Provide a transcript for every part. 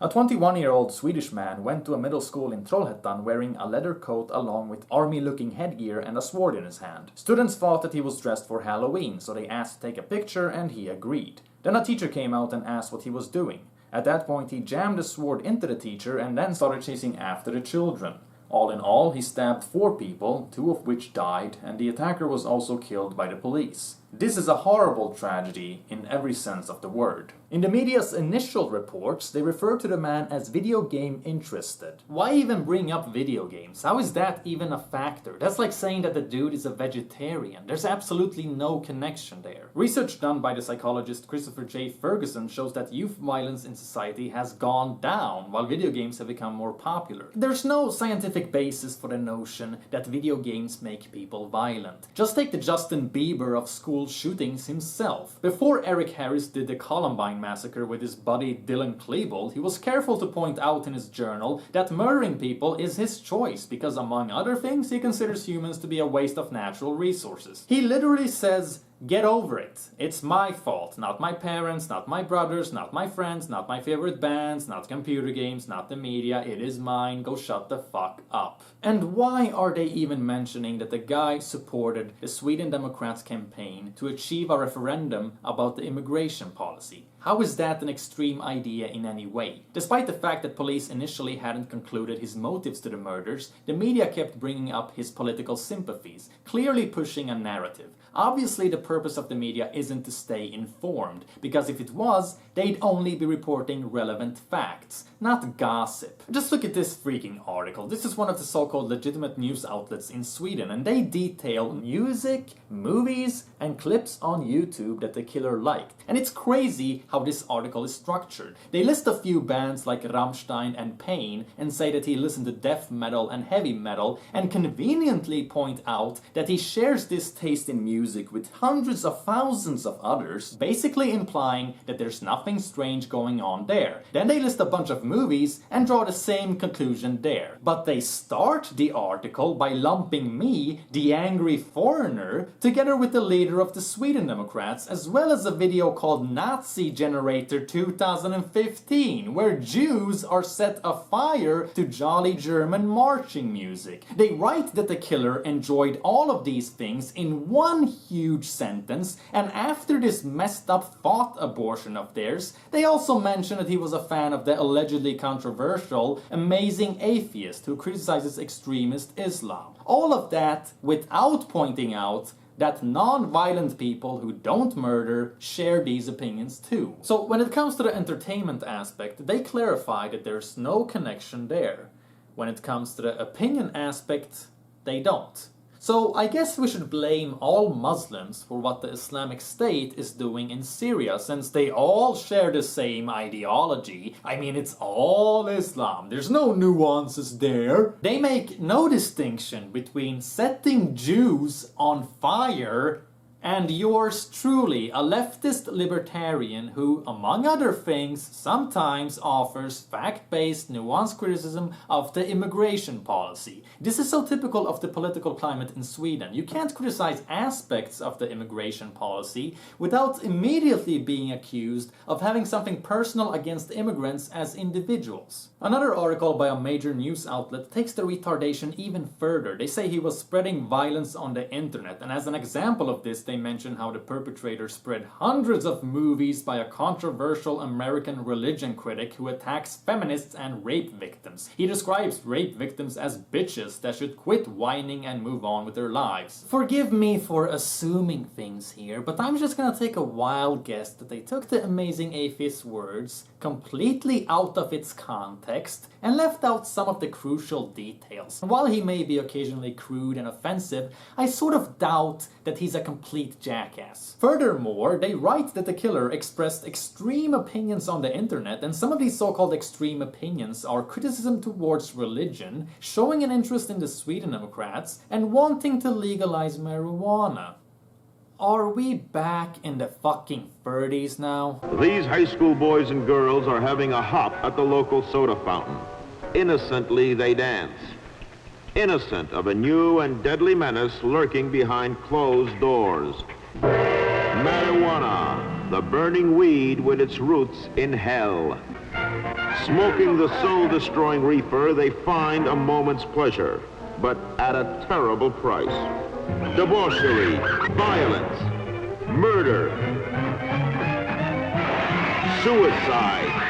A 21-year-old Swedish man went to a middle school in Trollhättan wearing a leather coat along with army-looking headgear and a sword in his hand. Students thought that he was dressed for Halloween, so they asked to take a picture and he agreed. Then a teacher came out and asked what he was doing. At that point he jammed the sword into the teacher and then started chasing after the children. All in all, he stabbed 4 people, 2 of which died, and the attacker was also killed by the police. This is a horrible tragedy in every sense of the word. In the media's initial reports, they refer to the man as video game interested. Why even bring up video games? How is that even a factor? That's like saying that the dude is a vegetarian. There's absolutely no connection there. Research done by the psychologist Christopher J. Ferguson shows that youth violence in society has gone down, while video games have become more popular. There's no scientific basis for the notion that video games make people violent. Just take the Justin Bieber of school shootings himself. Before Eric Harris did the Columbine massacre with his buddy Dylan Klebold, he was careful to point out in his journal that murdering people is his choice because, among other things, he considers humans to be a waste of natural resources. He literally says, "Get over it. It's my fault, not my parents, not my brothers, not my friends, not my favorite bands, not computer games, not the media. It is mine. Go shut the fuck up." And why are they even mentioning that the guy supported the Sweden Democrats' campaign to achieve a referendum about the immigration policy? How is that an extreme idea in any way? Despite the fact that police initially hadn't concluded his motives to the murders, the media kept bringing up his political sympathies, clearly pushing a narrative. Obviously, the purpose of the media isn't to stay informed, because if it was, they'd only be reporting relevant facts, not gossip. Just look at this freaking article. This is one of the so-called legitimate news outlets in Sweden, and they detail music, movies, and clips on YouTube that the killer liked. And it's crazy how this article is structured. They list a few bands like Rammstein and Pain and say that he listened to death metal and heavy metal, and conveniently point out that he shares this taste in music with hundreds of thousands of others, basically implying that there's nothing strange going on there. Then they list a bunch of movies and draw the same conclusion there. But they start the article by lumping me, the angry foreigner, together with the leader of the Sweden Democrats, as well as a video called Nazi Generator 2015, where Jews are set afire to jolly German marching music. They write that the killer enjoyed all of these things in one huge sentence, and after this messed up thought abortion of theirs, they also mention that he was a fan of the allegedly controversial Amazing Atheist who criticizes extremist Islam. All of that without pointing out that non-violent people who don't murder share these opinions too. So when it comes to the entertainment aspect, they clarify that there's no connection there. When it comes to the opinion aspect, they don't. So I guess we should blame all Muslims for what the Islamic State is doing in Syria, since they all share the same ideology. I mean, it's all Islam. There's no nuances there. They make no distinction between setting Jews on fire and yours truly, a leftist libertarian who, among other things, sometimes offers fact-based, nuanced criticism of the immigration policy. This is so typical of the political climate in Sweden. You can't criticize aspects of the immigration policy without immediately being accused of having something personal against immigrants as individuals. Another article by a major news outlet takes the retardation even further. They say he was spreading violence on the internet, and as an example of this, they mention how the perpetrator spread hundreds of movies by a controversial American religion critic who attacks feminists and rape victims. He describes rape victims as bitches that should quit whining and move on with their lives. Forgive me for assuming things here, but I'm just gonna take a wild guess that they took the Amazing Atheist's words completely out of its context and left out some of the crucial details. While he may be occasionally crude and offensive, I sort of doubt that he's a complete jackass. Furthermore, they write that the killer expressed extreme opinions on the internet, and some of these so-called extreme opinions are criticism towards religion, showing an interest in the Sweden Democrats, and wanting to legalize marijuana. Are we back in the fucking 30s now? These high school boys and girls are having a hop at the local soda fountain. Innocently they dance. Innocent of a new and deadly menace lurking behind closed doors. Marijuana, the burning weed with its roots in hell. Smoking the soul-destroying reefer, they find a moment's pleasure, but at a terrible price. Debauchery, violence, murder, suicide.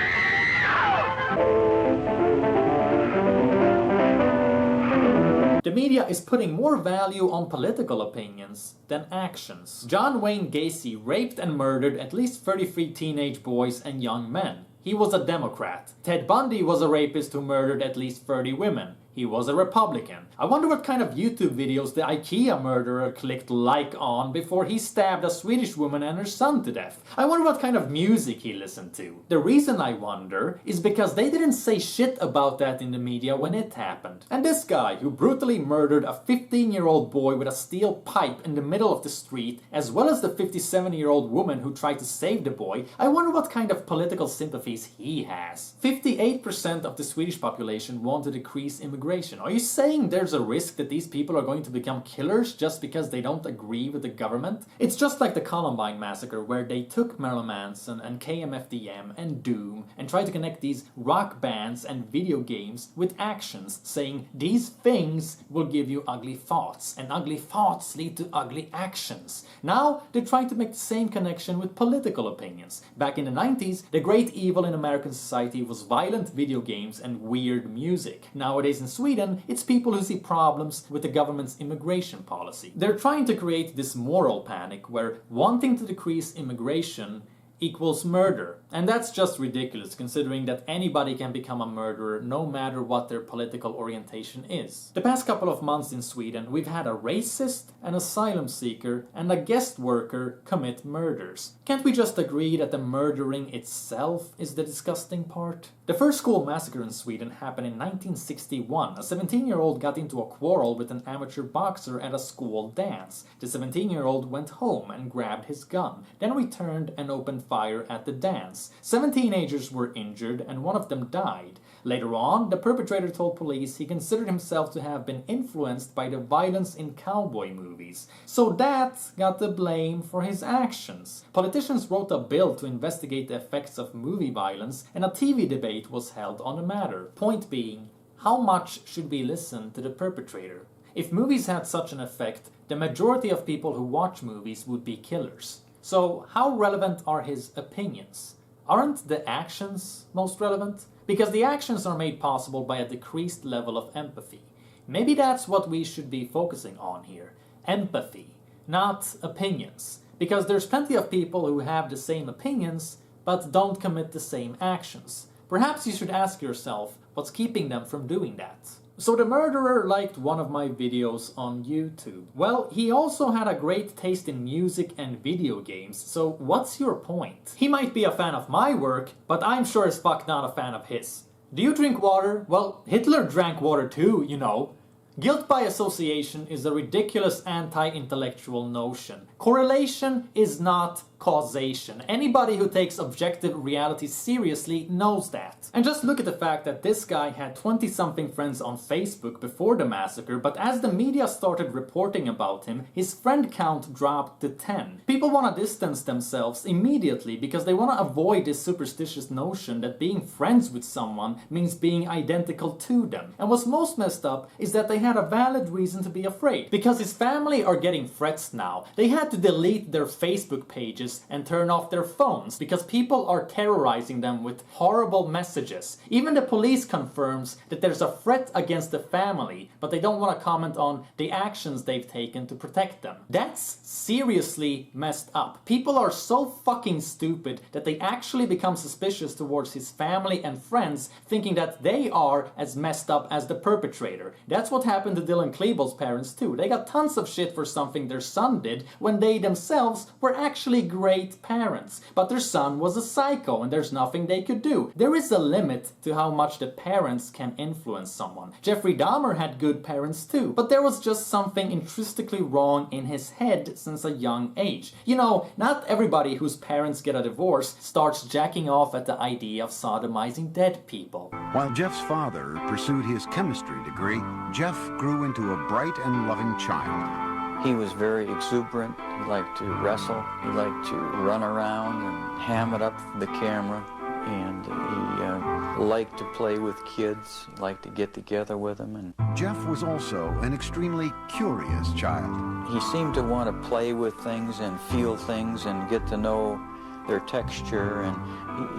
The media is putting more value on political opinions than actions. John Wayne Gacy raped and murdered at least 33 teenage boys and young men. He was a Democrat. Ted Bundy was a rapist who murdered at least 30 women. He was a Republican. I wonder what kind of YouTube videos the IKEA murderer clicked like on before he stabbed a Swedish woman and her son to death. I wonder what kind of music he listened to. The reason I wonder is because they didn't say shit about that in the media when it happened. And this guy who brutally murdered a 15-year-old boy with a steel pipe in the middle of the street, as well as the 57-year-old woman who tried to save the boy, I wonder what kind of political sympathies he has. 58% of the Swedish population want to decrease immigration. Are you saying there's a risk that these people are going to become killers just because they don't agree with the government? It's just like the Columbine Massacre, where they took Marilyn Manson and KMFDM and Doom and tried to connect these rock bands and video games with actions, saying these things will give you ugly thoughts, and ugly thoughts lead to ugly actions. Now they're trying to make the same connection with political opinions. Back in the 90s, the great evil in American society was violent video games and weird music. Nowadays in Sweden, it's people who see problems with the government's immigration policy. They're trying to create this moral panic where wanting to decrease immigration equals murder. And that's just ridiculous, considering that anybody can become a murderer no matter what their political orientation is. The past couple of months in Sweden, we've had a racist, an asylum seeker, and a guest worker commit murders. Can't we just agree that the murdering itself is the disgusting part? The first school massacre in Sweden happened in 1961. A 17-year-old got into a quarrel with an amateur boxer at a school dance. The 17-year-old went home and grabbed his gun, then returned and opened fire at the dance. 7 teenagers were injured and one of them died. Later on, the perpetrator told police he considered himself to have been influenced by the violence in cowboy movies. So that got the blame for his actions. Politicians wrote a bill to investigate the effects of movie violence, and a TV debate was held on the matter. Point being, how much should we listen to the perpetrator? If movies had such an effect, the majority of people who watch movies would be killers. So how relevant are his opinions? Aren't the actions most relevant? Because the actions are made possible by a decreased level of empathy. Maybe that's what we should be focusing on here. Empathy, not opinions. Because there's plenty of people who have the same opinions, but don't commit the same actions. Perhaps you should ask yourself what's keeping them from doing that. So the murderer liked one of my videos on YouTube. Well, he also had a great taste in music and video games, so what's your point? He might be a fan of my work, but I'm sure as fuck not a fan of his. Do you drink water? Well, Hitler drank water too, you know. Guilt by association is a ridiculous anti-intellectual notion. Correlation is not causation. Anybody who takes objective reality seriously knows that. And just look at the fact that this guy had 20-something friends on Facebook before the massacre, but as the media started reporting about him, his friend count dropped to 10. People want to distance themselves immediately because they want to avoid this superstitious notion that being friends with someone means being identical to them. And what's most messed up is that they had a valid reason to be afraid. Because his family are getting threats now. They had to delete their Facebook pages and turn off their phones because people are terrorizing them with horrible messages. Even the police confirms that there's a threat against the family, but they don't want to comment on the actions they've taken to protect them. That's seriously messed up. People are so fucking stupid that they actually become suspicious towards his family and friends, thinking that they are as messed up as the perpetrator. That's what happened to Dylan Klebold's parents too. They got tons of shit for something their son did when they themselves were actually great parents. But their son was a psycho and there's nothing they could do. There is a limit to how much the parents can influence someone. Jeffrey Dahmer had good parents too, but there was just something intrinsically wrong in his head since a young age. You know, not everybody whose parents get a divorce starts jacking off at the idea of sodomizing dead people. While Jeff's father pursued his chemistry degree, Jeff grew into a bright and loving child. He was very exuberant. He liked to wrestle. He liked to run around and ham it up for the camera. and he liked to play with kids, he liked to get together with them, and Jeff was also an extremely curious child. he seemed to want to play with things and feel things and get to know their texture, and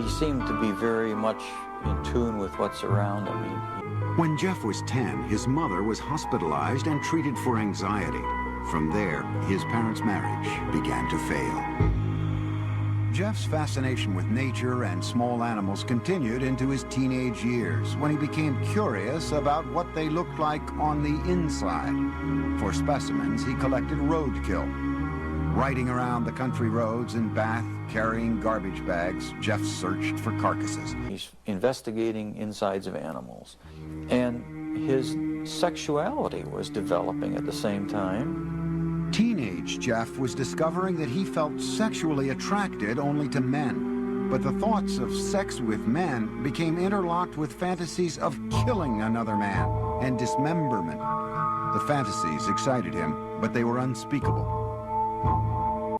he seemed to be very much in tune with what's around him. When Jeff was 10, his mother was hospitalized and treated for anxiety. From there, his parents' marriage began to fail. Jeff's fascination with nature and small animals continued into his teenage years, when he became curious about what they looked like on the inside. For specimens, he collected roadkill. Riding around the country roads in Bath, carrying garbage bags, Jeff searched for carcasses. He's investigating insides of animals, and his sexuality was developing at the same time. Teenage Jeff was discovering that he felt sexually attracted only to men. But the thoughts of sex with men became interlocked with fantasies of killing another man and dismemberment. The fantasies excited him, but they were unspeakable.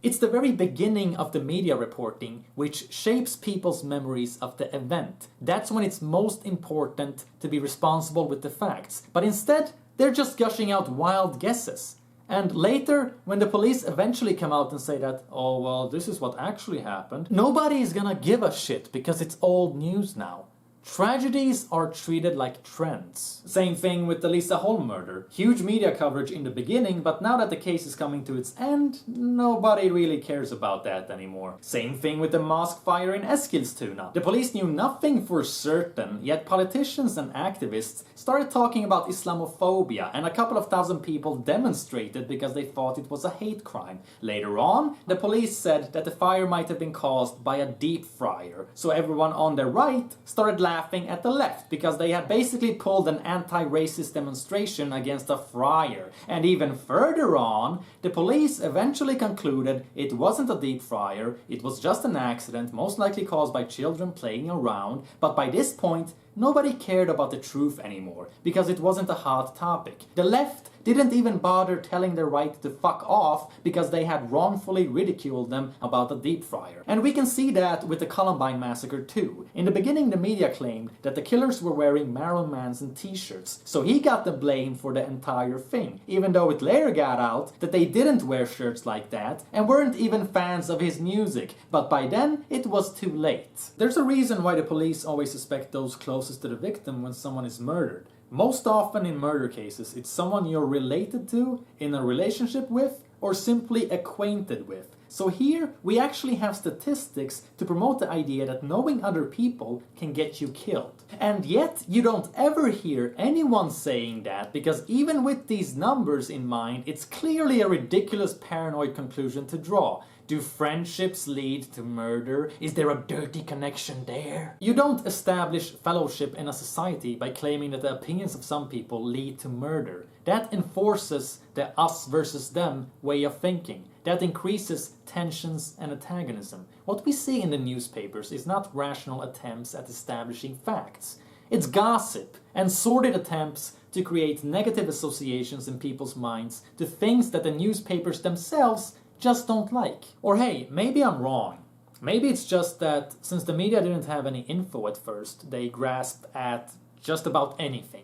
It's the very beginning of the media reporting which shapes people's memories of the event. That's when it's most important to be responsible with the facts. But instead, they're just gushing out wild guesses. And later, when the police eventually come out and say that, oh well, this is what actually happened, nobody is gonna give a shit because it's old news now. Tragedies are treated like trends. Same thing with the Lisa Holm murder. Huge media coverage in the beginning, but now that the case is coming to its end, nobody really cares about that anymore. Same thing with the mosque fire in Eskilstuna. The police knew nothing for certain, yet politicians and activists started talking about Islamophobia, and a couple of thousand people demonstrated because they thought it was a hate crime. Later on, the police said that the fire might have been caused by a deep fryer, so everyone on the right started laughing at the left because they had basically pulled an anti-racist demonstration against a fryer. And even further on, the police eventually concluded it wasn't a deep fryer, it was just an accident, most likely caused by children playing around, but by this point, nobody cared about the truth anymore, because it wasn't a hot topic. The left didn't even bother telling the right to fuck off because they had wrongfully ridiculed them about the deep fryer. And we can see that with the Columbine Massacre too. In the beginning, the media claimed that the killers were wearing Marilyn Manson t-shirts, so he got the blame for the entire thing, even though it later got out that they didn't wear shirts like that and weren't even fans of his music, but by then it was too late. There's a reason why the police always suspect those closest to the victim when someone is murdered. Most often in murder cases, it's someone you're related to, in a relationship with, or simply acquainted with. So here, we actually have statistics to promote the idea that knowing other people can get you killed. And yet, you don't ever hear anyone saying that, because even with these numbers in mind, it's clearly a ridiculous paranoid conclusion to draw. Do friendships lead to murder? Is there a dirty connection there? You don't establish fellowship in a society by claiming that the opinions of some people lead to murder. That enforces the us versus them way of thinking. That increases tensions and antagonism. What we see in the newspapers is not rational attempts at establishing facts. It's gossip and sordid attempts to create negative associations in people's minds to things that the newspapers themselves just don't like. Or hey, maybe I'm wrong. Maybe it's just that since the media didn't have any info at first, they grasped at just about anything.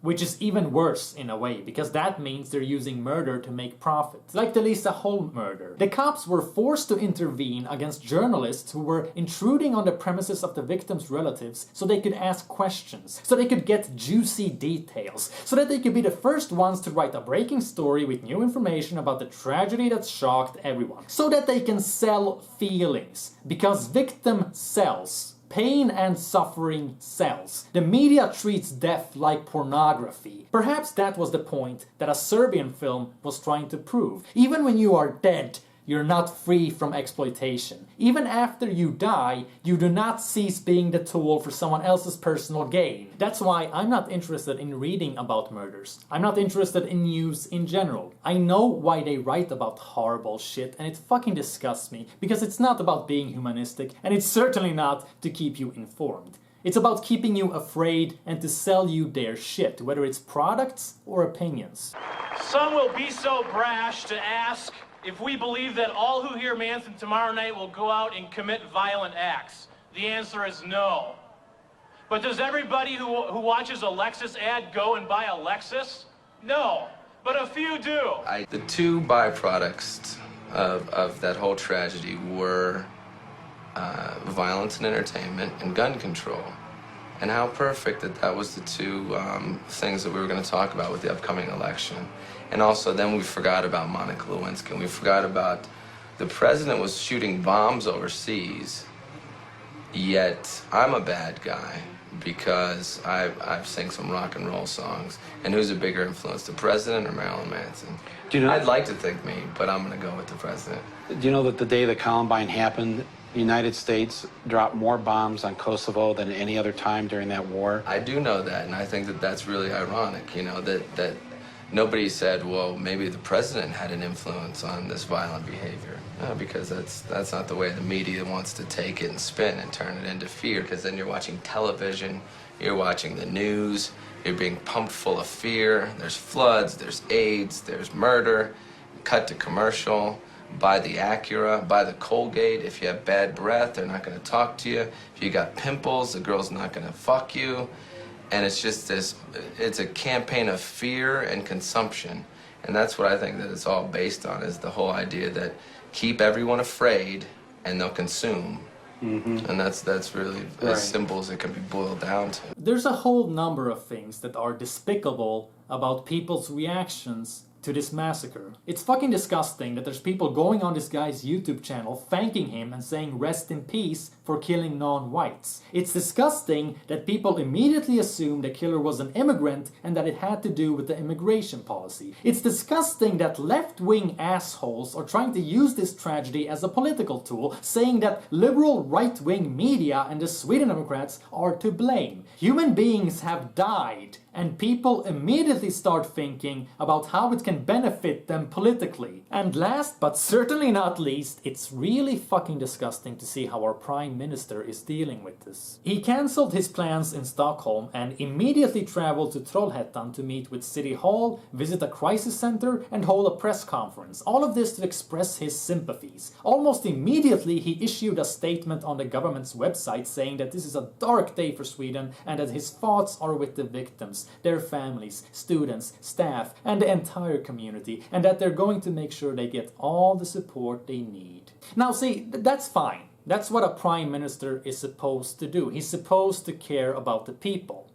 Which is even worse in a way, because that means they're using murder to make profit. Like the Lisa Holm murder. The cops were forced to intervene against journalists who were intruding on the premises of the victim's relatives so they could ask questions, so they could get juicy details, so that they could be the first ones to write a breaking story with new information about the tragedy that shocked everyone, so that they can sell feelings, because victim sells. Pain and suffering sells. The media treats death like pornography. Perhaps that was the point that a Serbian film was trying to prove. Even when you are dead, you're not free from exploitation. Even after you die, you do not cease being the tool for someone else's personal gain. That's why I'm not interested in reading about murders. I'm not interested in news in general. I know why they write about horrible shit, and it fucking disgusts me, because it's not about being humanistic, and it's certainly not to keep you informed. It's about keeping you afraid and to sell you their shit, whether it's products or opinions. Some will be so brash to ask if we believe that all who hear Manson tomorrow night will go out and commit violent acts. The answer is no. But does everybody who watches a Lexus ad go and buy a Lexus? No, but a few do. The two byproducts of that whole tragedy were violence and entertainment and gun control. And how perfect that was the two things that we were going to talk about with the upcoming election. And also then we forgot about Monica Lewinsky, and we forgot about the president was shooting bombs overseas, yet I'm a bad guy because I've sang some rock and roll songs. And who's a bigger influence, the president or Marilyn Manson? Do you know, I'd like to think me, but I'm going to go with the president. Do you know that the day that Columbine happened, the United States dropped more bombs on Kosovo than any other time during that war? I do know that, and I think that that's really ironic, you know, that nobody said, well, maybe the president had an influence on this violent behavior. No, because that's not the way the media wants to take it and spin and turn it into fear, because then you're watching television, you're watching the news, you're being pumped full of fear. There's floods, there's AIDS, there's murder, cut to commercial. Buy the Acura, buy the Colgate. If you have bad breath, they're not going to talk to you. If you got pimples, the girl's not going to fuck you. And it's just this, it's a campaign of fear and consumption. And that's what I think that it's all based on, is the whole idea that keep everyone afraid and they'll consume. Mm-hmm. And that's really as simple as it can be boiled down to. There's a whole number of things that are despicable about people's reactions to this massacre. It's fucking disgusting that there's people going on this guy's YouTube channel thanking him and saying rest in peace for killing non-whites. It's disgusting that people immediately assume the killer was an immigrant and that it had to do with the immigration policy. It's disgusting that left-wing assholes are trying to use this tragedy as a political tool, saying that liberal right-wing media and the Sweden Democrats are to blame. Human beings have died, and people immediately start thinking about how it can benefit them politically. And last but certainly not least, it's really fucking disgusting to see how our Prime Minister is dealing with this. He cancelled his plans in Stockholm and immediately traveled to Trollhättan to meet with City Hall, visit a crisis center, and hold a press conference. All of this to express his sympathies. Almost immediately he issued a statement on the government's website saying that this is a dark day for Sweden and that his thoughts are with the victims, their families, students, staff, and the entire community, and that they're going to make sure they get all the support they need. Now see, that's fine. That's what a Prime Minister is supposed to do. He's supposed to care about the people.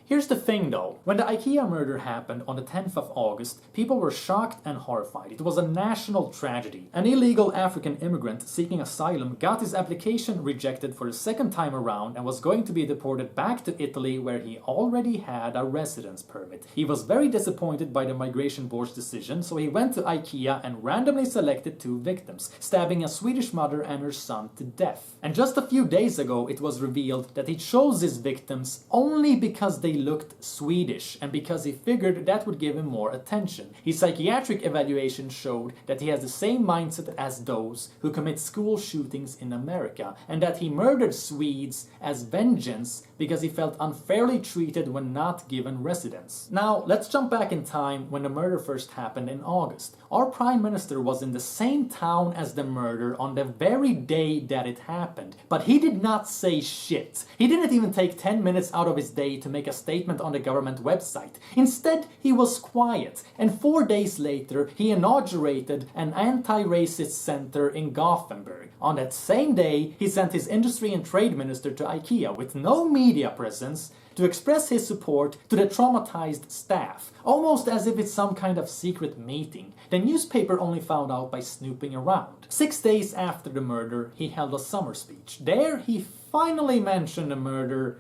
Here's the thing though, when the IKEA murder happened on the 10th of August, people were shocked and horrified. It was a national tragedy. An illegal African immigrant seeking asylum got his application rejected for the second time around and was going to be deported back to Italy, where he already had a residence permit. He was very disappointed by the migration board's decision, so he went to IKEA and randomly selected 2 victims, stabbing a Swedish mother and her son to death. And just a few days ago it was revealed that he chose his victims only because they looked Swedish and because he figured that would give him more attention. His psychiatric evaluation showed that he has the same mindset as those who commit school shootings in America, and that he murdered Swedes as vengeance because he felt unfairly treated when not given residence. Now, let's jump back in time when the murder first happened in August. Our Prime Minister was in the same town as the murder on the very day that it happened, but he did not say shit. He didn't even take 10 minutes out of his day to make a statement on the government website. Instead, he was quiet, and 4 days later, he inaugurated an anti-racist center in Gothenburg. On that same day, he sent his industry and trade minister to IKEA with no media presence to express his support to the traumatized staff, almost as if it's some kind of secret meeting. The newspaper only found out by snooping around. 6 days after the murder, he held a summer speech. There, he finally mentioned the murder,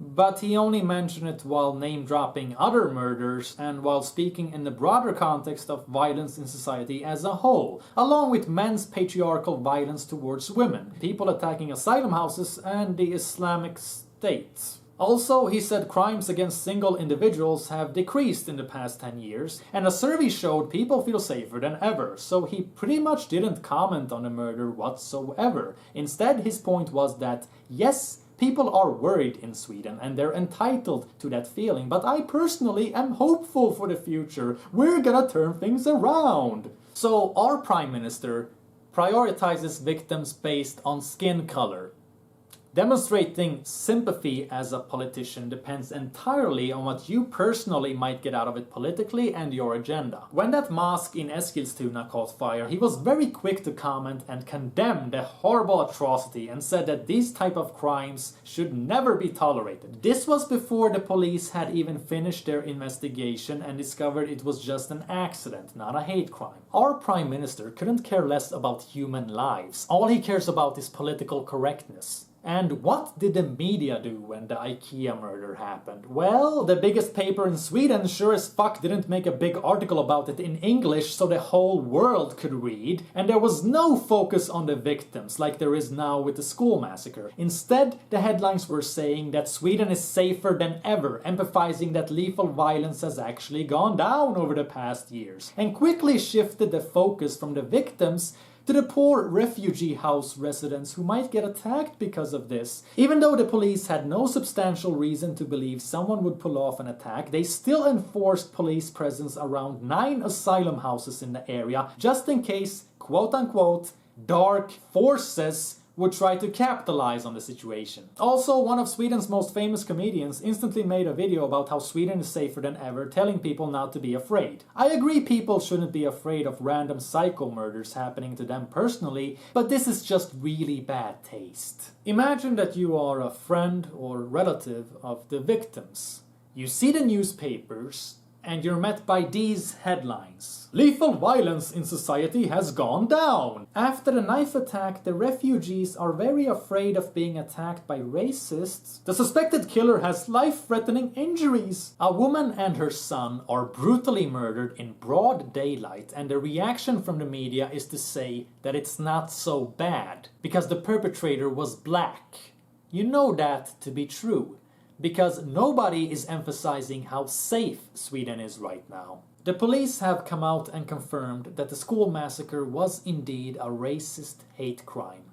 but he only mentioned it while name-dropping other murders and while speaking in the broader context of violence in society as a whole, along with men's patriarchal violence towards women, people attacking asylum houses, and the Islamic State. Also, he said crimes against single individuals have decreased in the past 10 years, and a survey showed people feel safer than ever, so he pretty much didn't comment on the murder whatsoever. Instead, his point was that, yes, people are worried in Sweden and they're entitled to that feeling, but I personally am hopeful for the future. We're gonna turn things around. So our Prime Minister prioritizes victims based on skin color. Demonstrating sympathy as a politician depends entirely on what you personally might get out of it politically and your agenda. When that mosque in Eskilstuna caught fire, he was very quick to comment and condemn the horrible atrocity and said that these type of crimes should never be tolerated. This was before the police had even finished their investigation and discovered it was just an accident, not a hate crime. Our Prime Minister couldn't care less about human lives. All he cares about is political correctness. And what did the media do when the IKEA murder happened? Well, the biggest paper in Sweden sure as fuck didn't make a big article about it in English so the whole world could read, and there was no focus on the victims like there is now with the school massacre. Instead, the headlines were saying that Sweden is safer than ever, emphasizing that lethal violence has actually gone down over the past years, and quickly shifted the focus from the victims to the poor refugee house residents who might get attacked because of this. Even though the police had no substantial reason to believe someone would pull off an attack, they still enforced police presence around 9 asylum houses in the area, just in case, quote-unquote, dark forces would try to capitalize on the situation. Also, one of Sweden's most famous comedians instantly made a video about how Sweden is safer than ever, telling people not to be afraid. I agree people shouldn't be afraid of random psycho murders happening to them personally, but this is just really bad taste. Imagine that you are a friend or relative of the victims. You see the newspapers, and you're met by these headlines. Lethal violence in society has gone down. After the knife attack, the refugees are very afraid of being attacked by racists. The suspected killer has life-threatening injuries. A woman and her son are brutally murdered in broad daylight, and the reaction from the media is to say that it's not so bad because the perpetrator was black. You know that to be true, because nobody is emphasizing how safe Sweden is right now. The police have come out and confirmed that the school massacre was indeed a racist hate crime.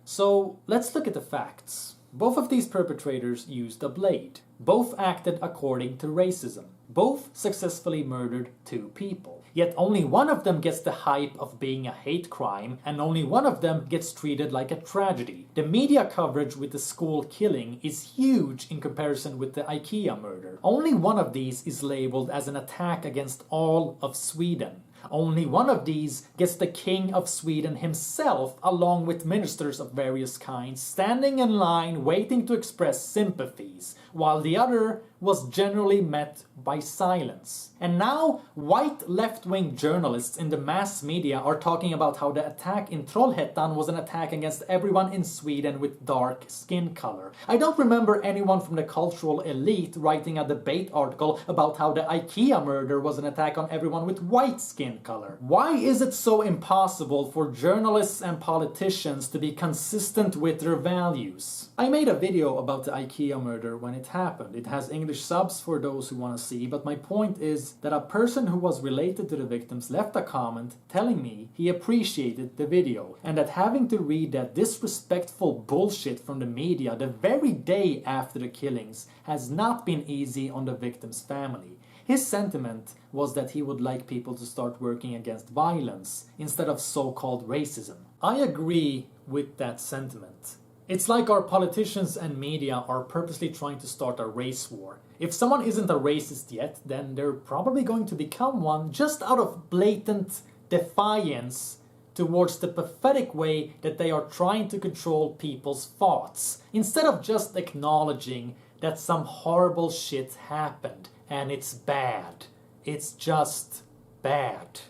So let's look at the facts. Both of these perpetrators used a blade. Both acted according to racism. Both successfully murdered 2 people. Yet only one of them gets the hype of being a hate crime, and only one of them gets treated like a tragedy. The media coverage with the school killing is huge in comparison with the IKEA murder. Only one of these is labeled as an attack against all of Sweden. Only one of these gets the King of Sweden himself, along with ministers of various kinds, standing in line waiting to express sympathies, while the other was generally met by silence. And now, white left-wing journalists in the mass media are talking about how the attack in Trollhättan was an attack against everyone in Sweden with dark skin color. I don't remember anyone from the cultural elite writing a debate article about how the IKEA murder was an attack on everyone with white skin color. Why is it so impossible for journalists and politicians to be consistent with their values? I made a video about the IKEA murder when it happened. It has English subs for those who want to see, but my point is that a person who was related to the victims left a comment telling me he appreciated the video, and that having to read that disrespectful bullshit from the media the very day after the killings has not been easy on the victim's family. His sentiment was that he would like people to start working against violence instead of so-called racism. I agree with that sentiment. It's like our politicians and media are purposely trying to start a race war. If someone isn't a racist yet, then they're probably going to become one just out of blatant defiance towards the pathetic way that they are trying to control people's thoughts, instead of just acknowledging that some horrible shit happened and it's bad. It's just bad.